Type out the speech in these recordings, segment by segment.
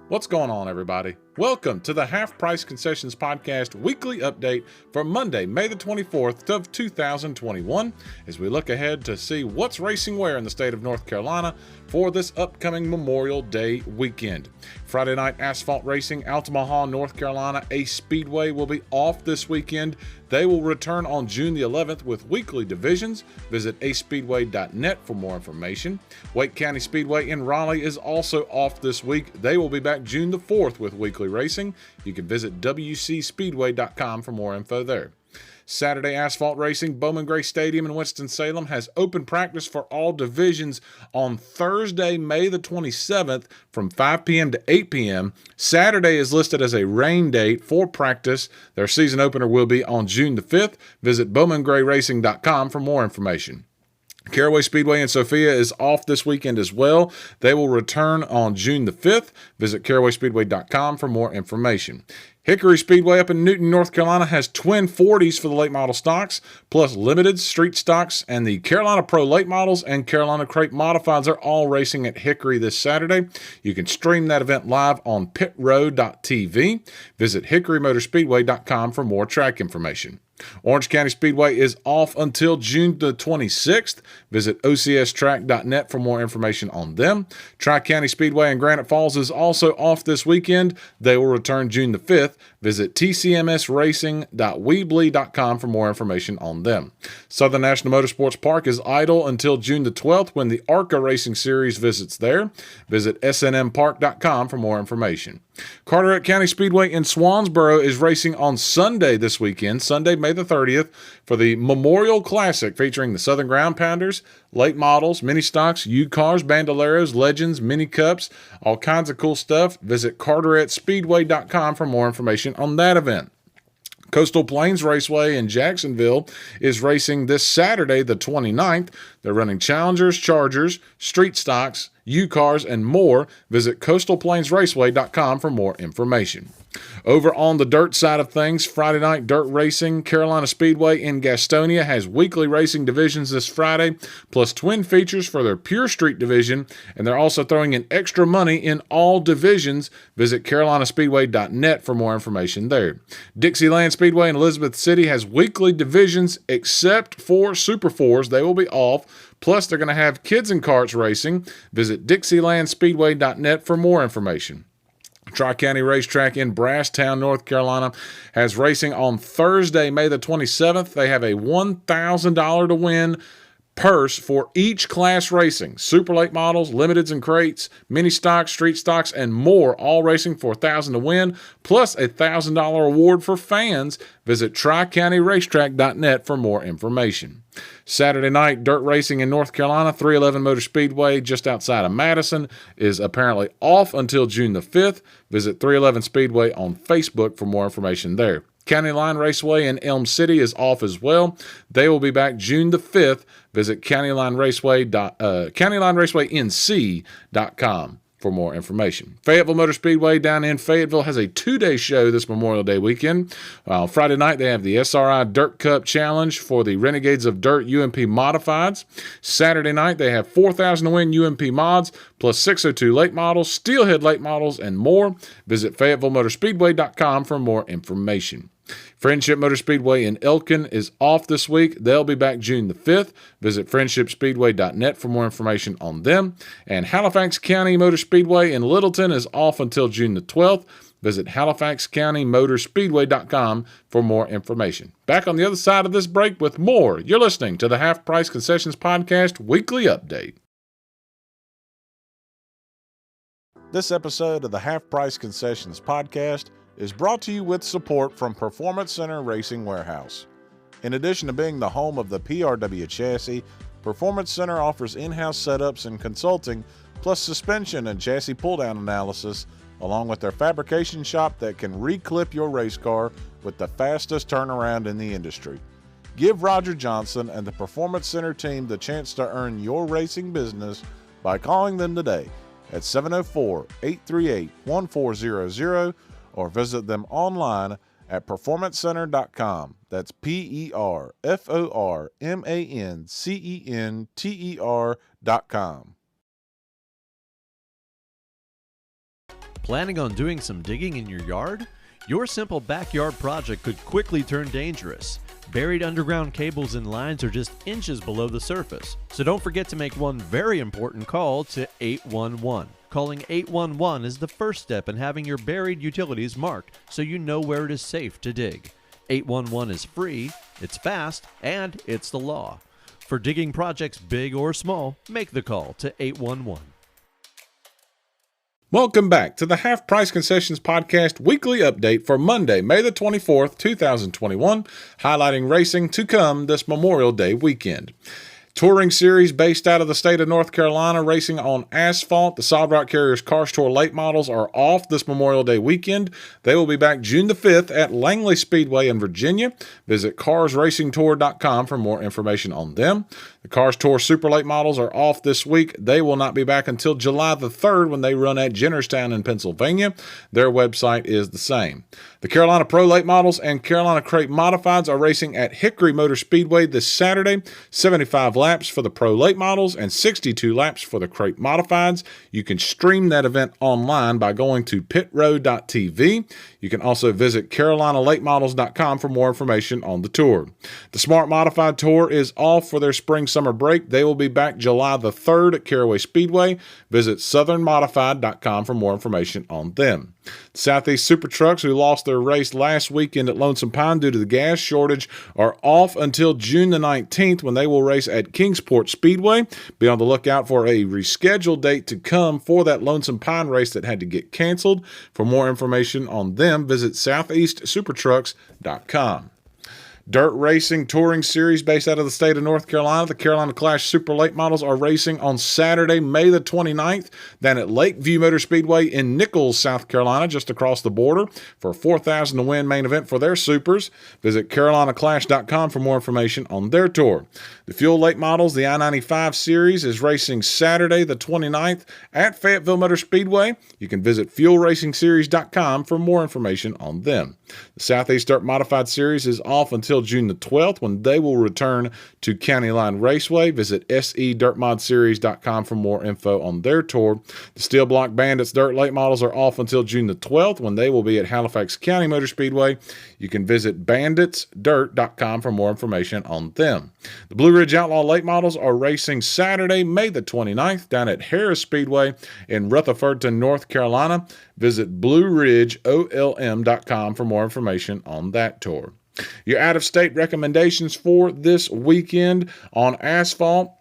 What's going on, everybody? Welcome to the Half Price Concessions Podcast weekly update for Monday, May the 24th of 2021, as we look ahead to see what's racing where in the state of North Carolina for this upcoming Memorial Day weekend. Friday night asphalt racing, Altamaha, North Carolina, Ace Speedway will be off this weekend. They will return on June the 11th with weekly divisions. Visit acespeedway.net for more information. Wake County Speedway in Raleigh is also off this week. They will be back June the 4th with weekly racing. You can visit wcspeedway.com for more info there. Saturday asphalt racing, Bowman Gray Stadium in Winston-Salem has open practice for all divisions on Thursday, May the 27th from 5 p.m. to 8 p.m. Saturday is listed as a rain date for practice. Their season opener will be on June the 5th. Visit bowmangrayracing.com for more information. Caraway Speedway in Sophia is off this weekend as well. They will return on June the 5th. Visit carawayspeedway.com for more information. Hickory Speedway up in Newton, North Carolina has twin 40s for the late model stocks, plus limited street stocks, and the Carolina Pro late models and Carolina Crate modifieds are all racing at Hickory this Saturday. You can stream that event live on pitrow.tv. Visit hickorymotorspeedway.com for more track information. Orange County Speedway is off until June the 26th. Visit ocstrack.net for more information on them. Tri-County Speedway in Granite Falls is also off this weekend. They will return June the 5th. Visit tcmsracing.weebly.com for more information on them. Southern National Motorsports Park is idle until June the 12th when the ARCA Racing Series visits there. Visit snmpark.com for more information. Carteret County Speedway in Swansboro is racing on Sunday this weekend, Sunday, May the 30th, for the Memorial Classic featuring the Southern Ground Pounders, late models, mini stocks, U-Cars, Bandoleros, Legends, mini cups, all kinds of cool stuff. Visit carteretspeedway.com for more information on that event. Coastal Plains Raceway in Jacksonville is racing this Saturday, the 29th. They're running Challengers, Chargers, street stocks, U-Cars, and more. Visit coastalplainsraceway.com for more information. Over on the dirt side of things, Friday night dirt racing, Carolina Speedway in Gastonia has weekly racing divisions this Friday, plus twin features for their Pure Street division, and they're also throwing in extra money in all divisions. Visit carolinaspeedway.net for more information there. Dixieland Speedway in Elizabeth City has weekly divisions except for Super Fours. They will be off. Plus, they're going to have kids and carts racing. Visit dixielandspeedway.net for more information. Tri-County Racetrack in Brasstown, North Carolina, has racing on Thursday, May the 27th. They have a $1,000 to win purse for each class racing. Super late models, limiteds and crates, mini stocks, street stocks, and more, all racing for $1,000 to win, plus a $1,000 award for fans. Visit tricountyracetrack.net for more information. Saturday night dirt racing in North Carolina, 311 Motor Speedway just outside of Madison is apparently off until June the 5th. Visit 311 Speedway on Facebook for more information there. County Line Raceway in Elm City is off as well. They will be back June the 5th. Visit countylineraceway.nc.com for more information. Fayetteville Motor Speedway down in Fayetteville has a two-day show this Memorial Day weekend. Friday night, they have the SRI Dirt Cup Challenge for the Renegades of Dirt UMP Modifieds. Saturday night, they have 4,000 to win UMP mods, plus 602 late models, steelhead late models, and more. Visit FayettevilleMotorspeedway.com for more information. Friendship Motor Speedway in Elkin is off this week. They'll be back June the 5th. Visit friendshipspeedway.net for more information on them. And Halifax County Motor Speedway in Littleton is off until June the 12th. Visit halifaxcountymotorspeedway.com for more information. Back on the other side of this break with more. You're listening to the Half Price Concessions Podcast Weekly Update. This episode of the Half Price Concessions Podcast is brought to you with support from Performance Center Racing Warehouse. In addition to being the home of the PRW chassis, Performance Center offers in-house setups and consulting, plus suspension and chassis pull-down analysis, along with their fabrication shop that can reclip your race car with the fastest turnaround in the industry. Give Roger Johnson and the Performance Center team the chance to earn your racing business by calling them today at 704-838-1400 or visit them online at performancecenter.com. That's PERFORMANCENTER.com. Planning on doing some digging in your yard? Your simple backyard project could quickly turn dangerous. Buried underground cables and lines are just inches below the surface, so don't forget to make one very important call to 811. Calling 811 is the first step in having your buried utilities marked so you know where it is safe to dig. 811 is free, it's fast, and it's the law. For digging projects big or small, make the call to 811. Welcome back to the Half Price Concessions Podcast weekly update for Monday, May the 24th, 2021, highlighting racing to come this Memorial Day weekend. Touring series based out of the state of North Carolina, racing on asphalt. The Solid Rock Carriers Cars Tour late models are off this Memorial Day weekend. They will be back June the 5th at Langley Speedway in Virginia. Visit carsracingtour.com for more information on them. The Cars Tour Super Late models are off this week. They will not be back until July the 3rd when they run at Jennerstown in Pennsylvania. Their website is the same. The Carolina Pro Late models and Carolina Crate Modifieds are racing at Hickory Motor Speedway this Saturday. 75 laps for the Pro Late models and 62 laps for the Crate Modifieds. You can stream that event online by going to pitroad.tv. You can also visit carolinalatemodels.com for more information on the tour. The Smart Modified Tour is off for their spring-summer break. They will be back July the 3rd at Caraway Speedway. Visit southernmodified.com for more information on them. The Southeast Super Trucks, who lost their race last weekend at Lonesome Pine due to the gas shortage, are off until June the 19th when they will race at Kingsport Speedway. Be on the lookout for a rescheduled date to come for that Lonesome Pine race that had to get canceled. For more information on them, visit southeastsupertrucks.com. Dirt Racing Touring Series based out of the state of North Carolina. The Carolina Clash Super Late models are racing on Saturday, May the 29th, down at Lakeview Motor Speedway in Nichols, South Carolina, just across the border, for a $4,000 to win main event for their supers. Visit carolinaclash.com for more information on their tour. The Fuel Late models, the I-95 Series, is racing Saturday the 29th at Fayetteville Motor Speedway. You can visit fuelracingseries.com for more information on them. The Southeast Dirt Modified Series is off until June the 12th when they will return to County Line Raceway. Visit sedirtmodseries.com for more info on their tour. The Steel Block Bandits Dirt Late models are off until June the 12th when they will be at Halifax County Motor Speedway. You can visit banditsdirt.com for more information on them. The Blue Ridge Outlaw Late models are racing Saturday, May the 29th down at Harris Speedway in Rutherfordton, North Carolina. Visit blueridgeolm.com for more information on that tour. Your out-of-state recommendations for this weekend on asphalt.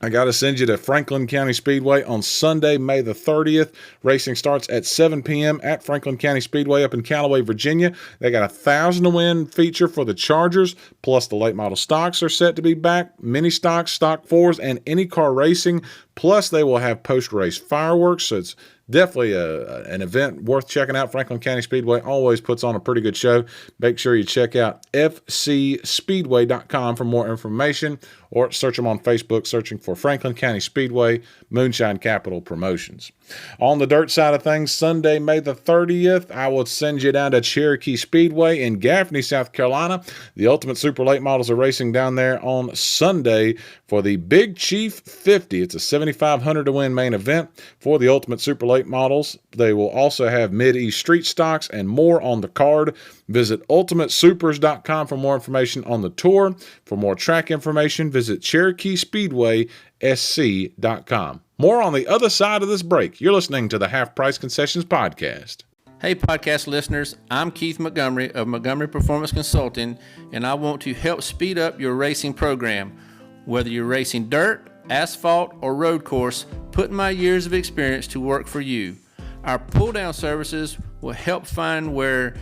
I got to send you to Franklin County Speedway on Sunday, May the 30th. Racing starts at 7 p.m. at Franklin County Speedway up in Callaway, Virginia. They got a $1,000 to win feature for the Chargers, plus the late model stocks are set to be back, mini stocks, stock fours, and any car racing. Plus, they will have post-race fireworks, so it's definitely an event worth checking out. Franklin County Speedway always puts on a pretty good show. Make sure you check out fcspeedway.com for more information, or search them on Facebook, searching for Franklin County Speedway Moonshine Capital Promotions. On the dirt side of things, Sunday, May the 30th, I will send you down to Cherokee Speedway in Gaffney, South Carolina. The Ultimate Super Late models are racing down there on Sunday for the Big Chief 50. It's a $7,500 to win main event for the Ultimate Super Late models. They will also have Mid-East Street stocks and more on the card. Visit ultimatesupers.com for more information on the tour. For more track information, visit CherokeeSpeedwaySC.com. More on the other side of this break. You're listening to the Half Price Concessions Podcast. Hey podcast listeners, I'm Keith Montgomery of Montgomery Performance Consulting, and I want to help speed up your racing program. Whether you're racing dirt, asphalt, or road course, put my years of experience to work for you. Our pull-down services will help find where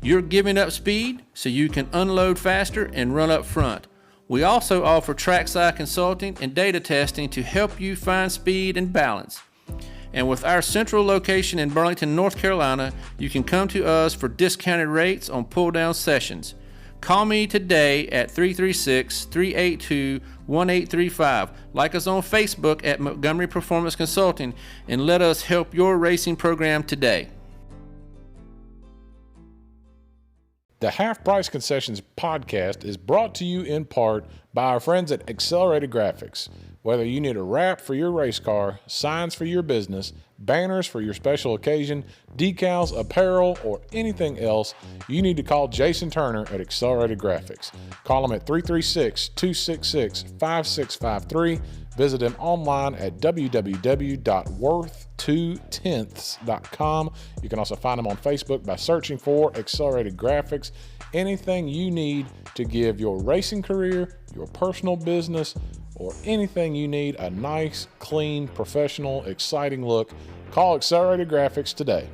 you're giving up speed so you can unload faster and run up front. We also offer trackside consulting and data testing to help you find speed and balance. And with our central location in Burlington, North Carolina, you can come to us for discounted rates on pull-down sessions. Call me today at 336-382-1835. Like us on Facebook at Montgomery Performance Consulting, and let us help your racing program today. The Half Price Concessions podcast is brought to you in part by our friends at Accelerated Graphics. Whether you need a wrap for your race car, signs for your business, banners for your special occasion, decals, apparel, or anything else, you need to call Jason Turner at Accelerated Graphics. Call him at 336-266-5653. Visit him online at www.worth2tenths.com. You can also find him on Facebook by searching for Accelerated Graphics. Anything you need to give your racing career, your personal business, or anything you need a nice, clean, professional, exciting look, call Accelerated Graphics today.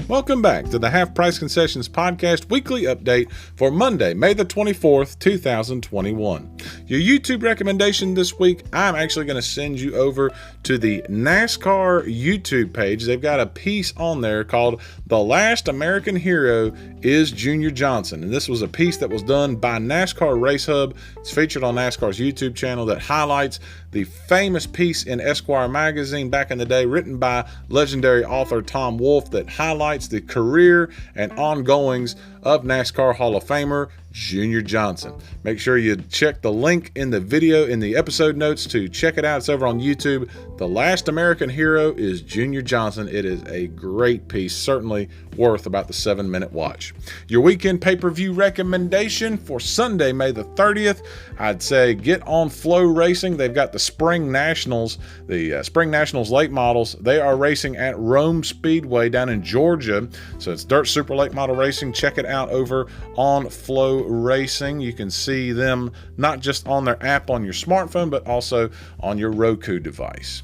Welcome back to the Half Price Concessions Podcast weekly update for Monday, May the 24th, 2021. Your YouTube recommendation this week, I'm actually going to send you over to the NASCAR YouTube page. They've got a piece on there called The Last American Hero is Junior Johnson. And this was a piece that was done by NASCAR Race Hub. It's featured on NASCAR's YouTube channel that highlights the famous piece in Esquire magazine back in the day, written by legendary author Tom Wolfe, that highlights the career and ongoings of NASCAR Hall of Famer Junior Johnson. Make sure you check the link in the video in the episode notes to check it out. It's over on YouTube. The Last American Hero is Junior Johnson. It is a great piece, certainly worth about the 7-minute watch. Your weekend pay-per-view recommendation for Sunday, May the 30th, I'd say get on Flow Racing. They've got the Spring Nationals, the Spring Nationals late models. They are racing at Rome Speedway down in Georgia. So it's Dirt Super Late Model Racing. Check it out over on Flow Racing. You can see them not just on their app on your smartphone, but also on your Roku device.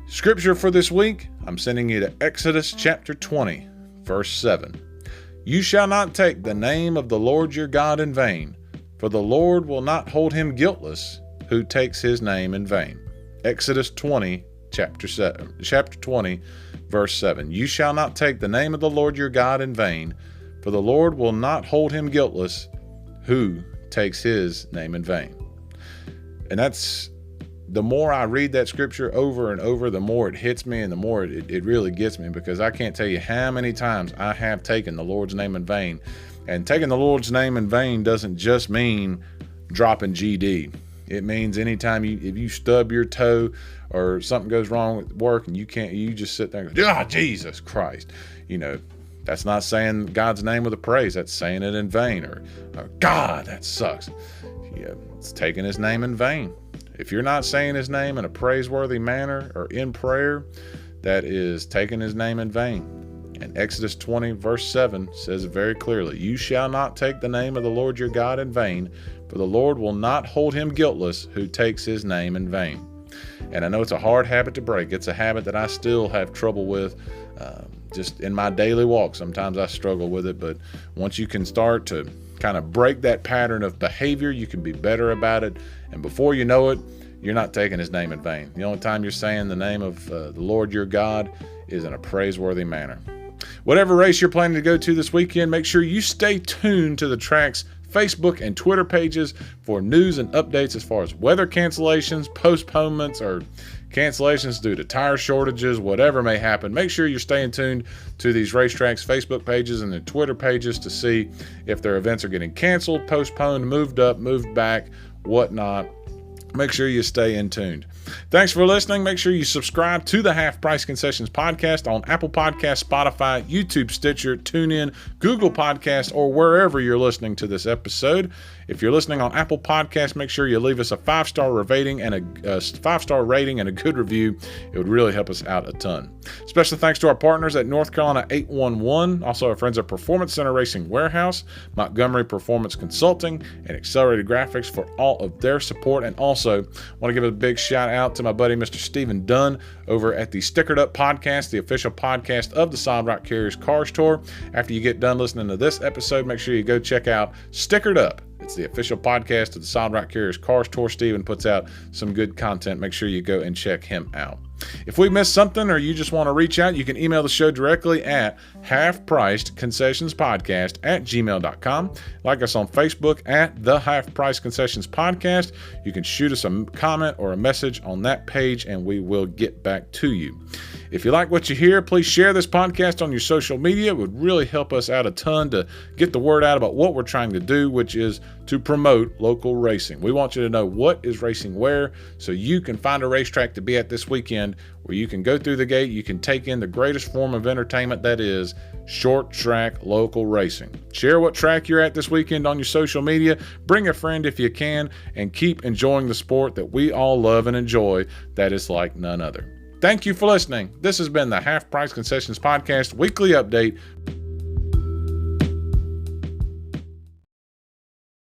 Scripture for this week, I'm sending you to Exodus chapter 20, verse 7. You shall not take the name of the Lord your God in vain, for the Lord will not hold him guiltless who takes his name in vain. Exodus 20, chapter 20, verse 7. You shall not take the name of the Lord your God in vain, for the Lord will not hold him guiltless who takes his name in vain. And that's, the more I read that scripture over and over, the more it hits me and the more it really gets me, because I can't tell you how many times I have taken the Lord's name in vain. And taking the Lord's name in vain doesn't just mean dropping GD. It means anytime if you stub your toe or something goes wrong with work and you just sit there and go, Jesus Christ. That's not saying God's name with a praise. That's saying it in vain. Or God, that sucks. It's taking his name in vain. If you're not saying his name in a praiseworthy manner or in prayer, that is taking his name in vain. And Exodus 20, verse 7 says very clearly, you shall not take the name of the Lord your God in vain, for the Lord will not hold him guiltless who takes his name in vain. And I know it's a hard habit to break. It's a habit that I still have trouble with. Just in my daily walk, sometimes I struggle with it, but once you can start to kind of break that pattern of behavior, you can be better about it. And before you know it, you're not taking his name in vain. The only time you're saying the name of the Lord your God is in a praiseworthy manner. Whatever race you're planning to go to this weekend, make sure you stay tuned to the track's Facebook and Twitter pages for news and updates as far as weather cancellations, postponements, or cancellations due to tire shortages, whatever may happen. Make sure you're staying tuned to these racetracks' Facebook pages and their Twitter pages to see if their events are getting canceled, postponed, moved up, moved back, whatnot. Make sure you stay in tuned. Thanks for listening. Make sure you subscribe to the Half Price Concessions podcast on Apple Podcasts, Spotify, YouTube, Stitcher, TuneIn, Google Podcasts, or wherever you're listening to this episode. If you're listening on Apple Podcasts, make sure you leave us a 5-star rating and a 5-star rating and a good review. It would really help us out a ton. Special thanks to our partners at North Carolina 811, also our friends at Performance Center Racing Warehouse, Montgomery Performance Consulting, and Accelerated Graphics for all of their support. And also want to give a big shout out to my buddy Mr. Stephen Dunn over at the Stickered Up podcast, the official podcast of the Solid Rock Carriers Cars Tour. After you get done listening to this episode, make sure you go check out Stickered Up. It's the official podcast of the Solid Rock Carriers Cars Tour. Stephen puts out some good content. Make sure you go and check him out. If we missed something or you just want to reach out, you can email the show directly at halfpricedconcessionspodcast@gmail.com. Like us on Facebook at the Half Price Concessions Podcast. You can shoot us a comment or a message on that page and we will get back to you. If you like what you hear, please share this podcast on your social media. It would really help us out a ton to get the word out about what we're trying to do, which is to promote local racing. We want you to know what is racing where, so you can find a racetrack to be at this weekend where you can go through the gate, you can take in the greatest form of entertainment that is short track local racing. Share what track you're at this weekend on your social media. Bring a friend if you can, and keep enjoying the sport that we all love and enjoy that is like none other. Thank you for listening. This has been the Half Price Concessions Podcast Weekly Update.